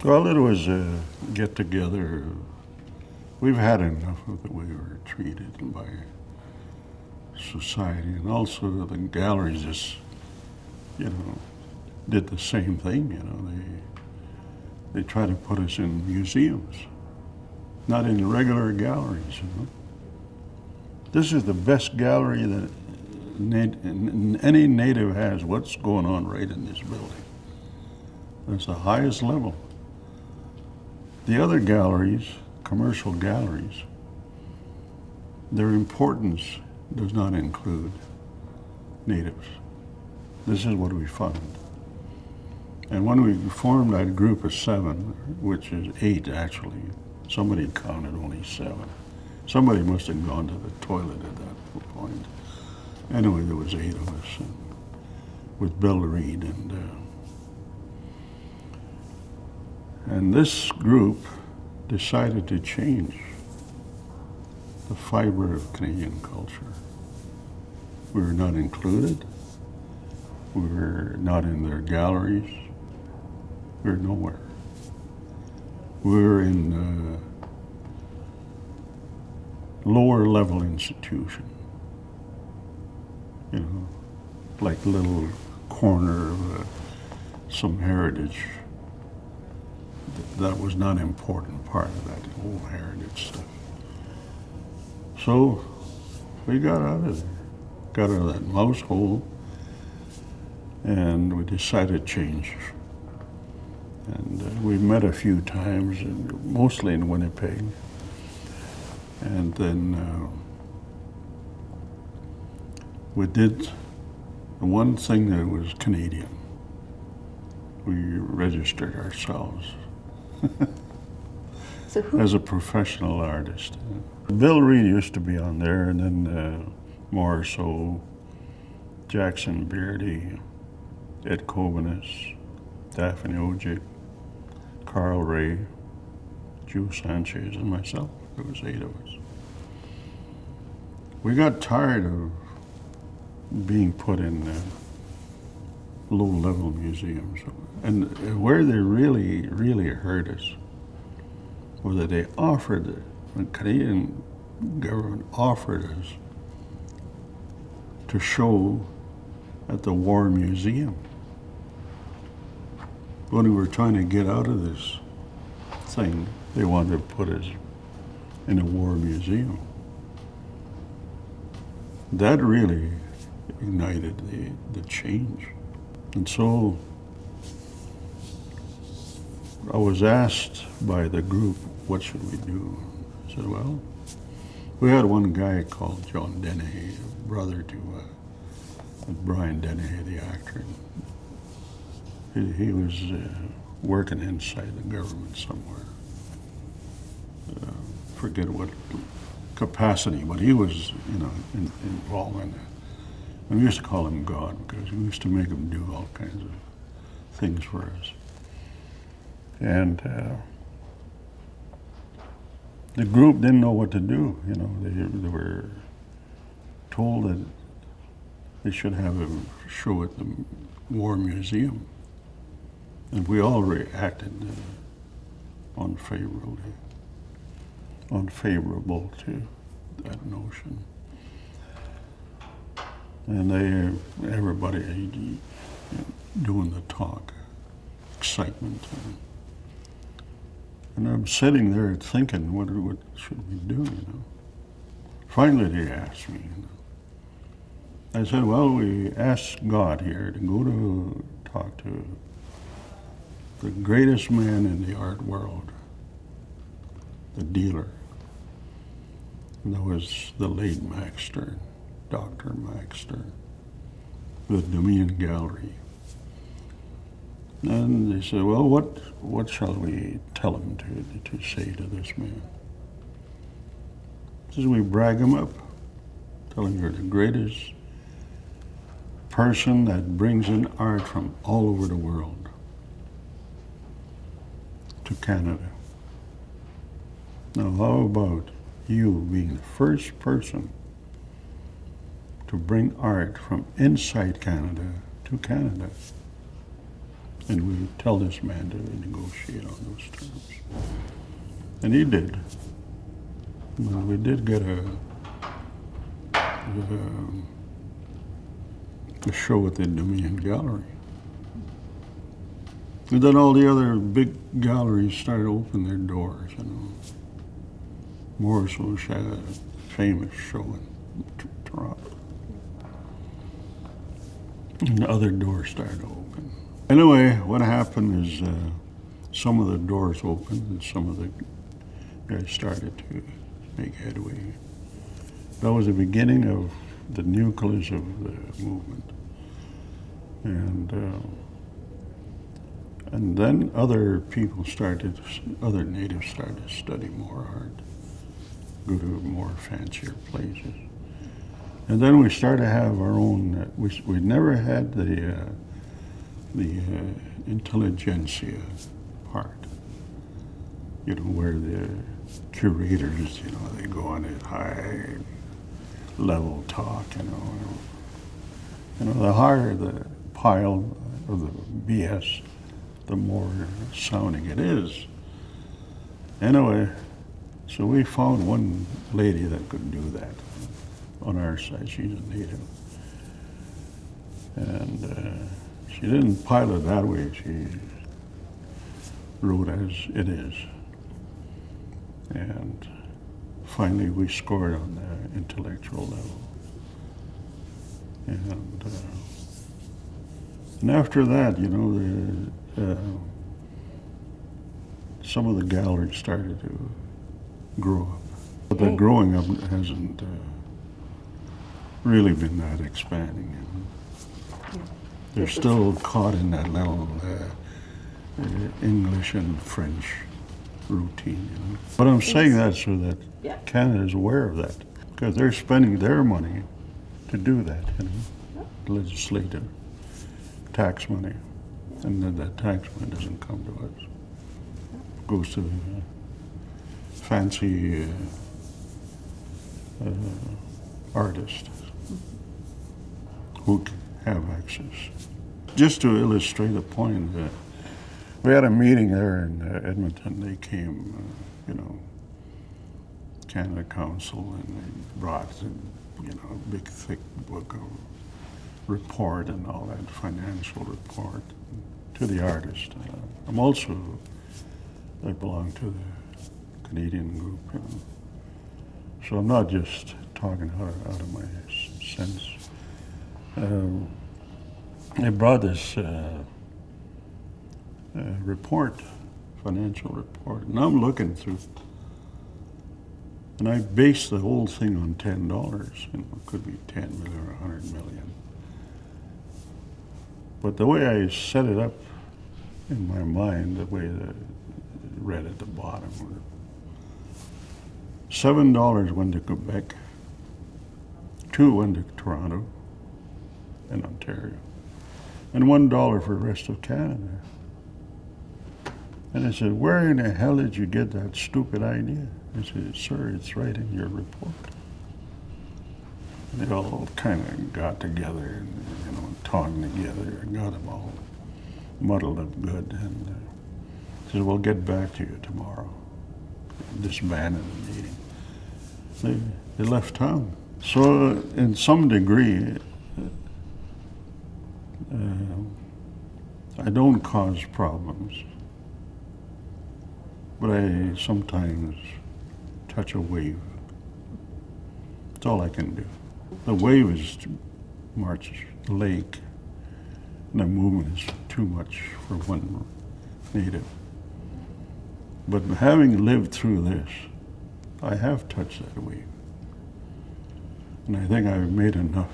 Well, it was a get together. We've had enough of the way we were treated by society, and also the galleries just, you know, did the same thing. They try to put us in museums, not in regular galleries. This is the best gallery that any native has. What's going on right in this building? It's the highest level. The other galleries, commercial galleries, their importance does not include natives. This is what we found. And when we formed that group of 7, which is 8 actually, somebody counted only 7. Somebody must have gone to the toilet at that point. Anyway, there was 8 of us, with Bill Reed, and this group decided to change the fiber of Canadian culture. We were not included. We were not in their galleries. We were nowhere. We were in lower level institution, like a little corner of some heritage. That was not an important part of that whole heritage stuff. So we got out of there, got out of that mouse hole, and we decided to change. And we met a few times, and mostly in Winnipeg. And then we did the one thing that was Canadian. We registered ourselves So who? as a professional artist. Bill Reed used to be on there, and then more so Jackson Beardy, Ed Covenus, Daphne Ojic, Carl Ray, Joe Sanchez, and myself. There was 8 of us. We got tired of being put in low-level museums. And where they really, really hurt us was that the Canadian government offered us to show at the War Museum. When we were trying to get out of this thing, they wanted to put us in a war museum. That really ignited the change. And so I was asked by the group, what should we do? I said, well, we had one guy called John Dennehy, brother to Brian Dennehy, the actor. He was working inside the government somewhere. Forget what capacity, but he was, involved in it. And we used to call him God because we used to make him do all kinds of things for us. And the group didn't know what to do. They were told that they should have a show at the War Museum. And we all reacted unfavorable to that notion. And everybody doing the talk, excitement. And I'm sitting there thinking, what should we do, Finally they asked me, I said, well, we asked God here to go to talk to the greatest man in the art world, the dealer. And that was the late Max Stern, Dr. Max Stern, the Dominion Gallery. And they said, well, what shall we tell him to say to this man? Says we brag him up, tell him you're the greatest person that brings in art from all over the world to Canada. Now, how about you being the first person to bring art from inside Canada to Canada? And we tell this man to negotiate on And he did. Well, we did get a show at the Dominion Gallery. And then all the other big galleries started opening their doors, you know. Morrisville had a famous show in Toronto. And the other doors started to open. Anyway, what happened is some of the doors opened and some of the guys started to make headway. That was the beginning of the nucleus of the movement. And then other natives started to study more art, go to more fancier places. And then we started to have our own, we never had the intelligentsia part, you know, where the curators, you know, they go on a high level talk, you know. The higher the pile of the BS, the more sounding it is. Anyway, so we found one lady that could do that on our side. She's a native. And she didn't pile it that way. She wrote as it is. And finally we scored on the intellectual level. And after that, you know, some of the galleries started to grow up. But the growing up hasn't really been that expanding. They're still caught in that little English and French routine. You know? But I'm saying that so that Canada is aware of that, because they're spending their money to do that, you know, legislative tax money, and then that tax money doesn't come to us. It goes to the fancy artists who have access. Just to illustrate the point, we had a meeting there in Edmonton. They came, you know, Canada Council, and they brought, you know, a big thick book of report and all that, financial report to the artist. I'm also, I belong to the Canadian group, you know. So I'm not just talking out of my sense. They brought this report, financial report, and I'm looking through it. And I based the whole thing on $10. You know, it could be 10 million or 100 million. But the way I set it up in my mind, the way that it read at the bottom, $7 went to Quebec, 2 went to Toronto and Ontario, and $1 for the rest of Canada. And I said, where in the hell did you get that stupid idea? I said, sir, it's right in your report. And they all kind of got together and, you know, talking together and got them all muddled up good. And said, we'll get back to you tomorrow. Disbanded the meeting. They left town. So in some degree, I don't cause problems, but I sometimes touch a wave. That's all I can do. The wave is to march the lake, and the movement is too much for one native. But having lived through this, I have touched that wave. And I think I've made enough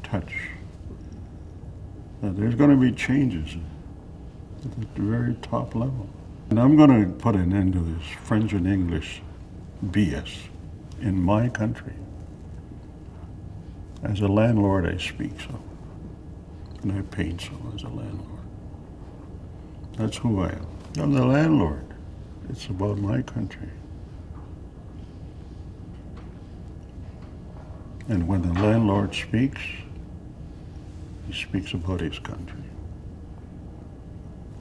touch that there's going to be changes at the very top level. And I'm going to put an end to this French and English BS in my country. As a landlord, I speak so. And I paint so as a landlord. That's who I am. I'm the landlord. It's about my country. And when the landlord speaks, he speaks about his country.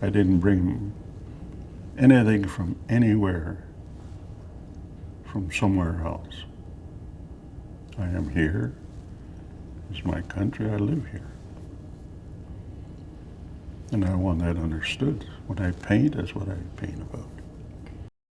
I didn't bring anything from anywhere from somewhere else. I am here. It's my country. I live here. And I want that understood. When I paint, that's what I paint about.